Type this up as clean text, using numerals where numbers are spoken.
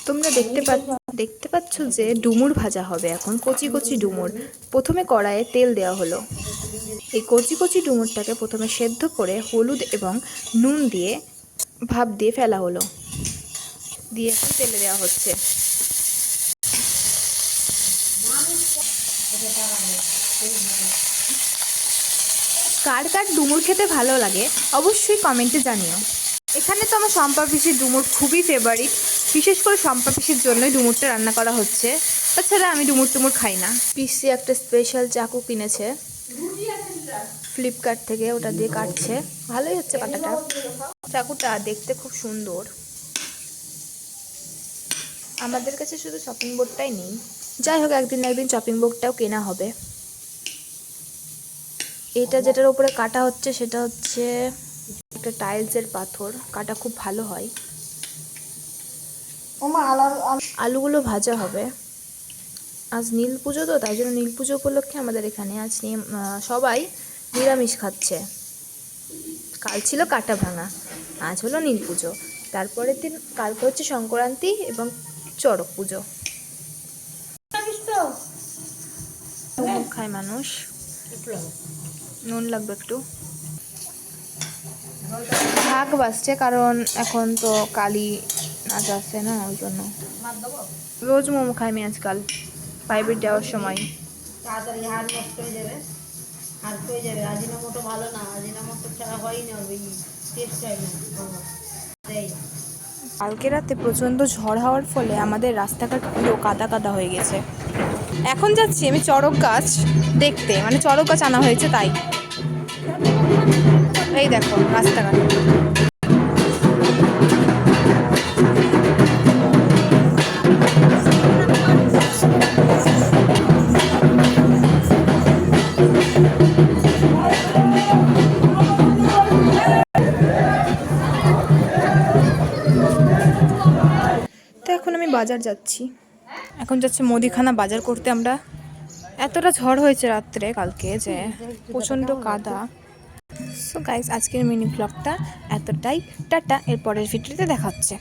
তোমরা দেখতে পাচ্ছ যে ডুমুর ভাজা হবে এখন। কচি কচি ডুমুর প্রথমে কড়াইয়ে তেল দেওয়া হলো। এই কচি কচি ডুমুরটাকে প্রথমে সেদ্ধ করে হলুদ এবং নুন দিয়ে ভাপ দিয়ে ফেলা হলো, দিয়ে এখন তেলে দেওয়া হচ্ছে। কার কার ডুমুর খেতে ভালো লাগে অবশ্যই কমেন্টে জানিও। এখানে তো আমার শম্পা পিসির ডুমুর খুবই ফেভারিট, বিশেষ করে শম্পা পিসির জন্যই ডুমুরটা রান্না করা হচ্ছে। তাছাড়া আমি ডুমুর টুমুর খাই না। পিসি একটা স্পেশাল চাকু কিনেছে ফ্লিপকার্ট থেকে, ওটা দিয়ে কাটছে। ভালোই হচ্ছে কাটাটা। চাকুটা দেখতে খুব সুন্দর। আমাদের কাছে শুধু চপিং বোর্ডটাই নেই, যাই হোক একদিন না একদিন চপিং বোর্ডটাও কেনা হবে। এটা যেটার উপরে কাটা হচ্ছে সেটা হচ্ছে একটা টাইলসের পাথর, কাটা খুব ভালো হয়। আলুগুলো ভাজা হবে। আজ নীল পুজো তো, তাই জন্য নীল পুজো উপলক্ষে আমাদের এখানে আজ সবাই নিরামিষ খাচ্ছে। কাল ছিল কাটা ভাঙা, আজ হলো নীল পুজো। তারপরের দিন কালকে হচ্ছে সংক্রান্তি এবং চড়ক পুজো। খায় মানুষ, নুন লাগবে একটু। শাক বাজছে কারণ এখন তো কালী নাচ আসছে না, ওই জন্য। রোজ মোমো খাই আমি আজকাল প্রাইভেট যাওয়ার সময়। তাড়াতাড়ি হাড় নষ্ট হয়ে যাবে, হাড় হয়ে যাবে। আজিনামোটো ভালো না, আজিনামোটো ছাড়া হয়ই না, ওই টেস্ট হয় না। কালকে রাতে প্রচণ্ড ঝড় হওয়ার ফলে আমাদের রাস্তাঘাট পুরো কাদা কাদা হয়ে গেছে। এখন যাচ্ছি আমি চড়ক গাছ দেখতে, মানে চড়ক গাছ আনা হয়েছে তাই। এই দেখো রাস্তাঘাট। তো এখন আমি বাজার যাচ্ছি, এখন যাচ্ছি মুদিখানা বাজার করতে আমরা। এতটা ঝড় হয়েছে রাত্রে কালকে যে প্রচণ্ড কাদা। সো গাইস, আজকের মিনি ব্লগটা এতটাই। টাটা, এর পরের ভিডিওতে দেখা হচ্ছে।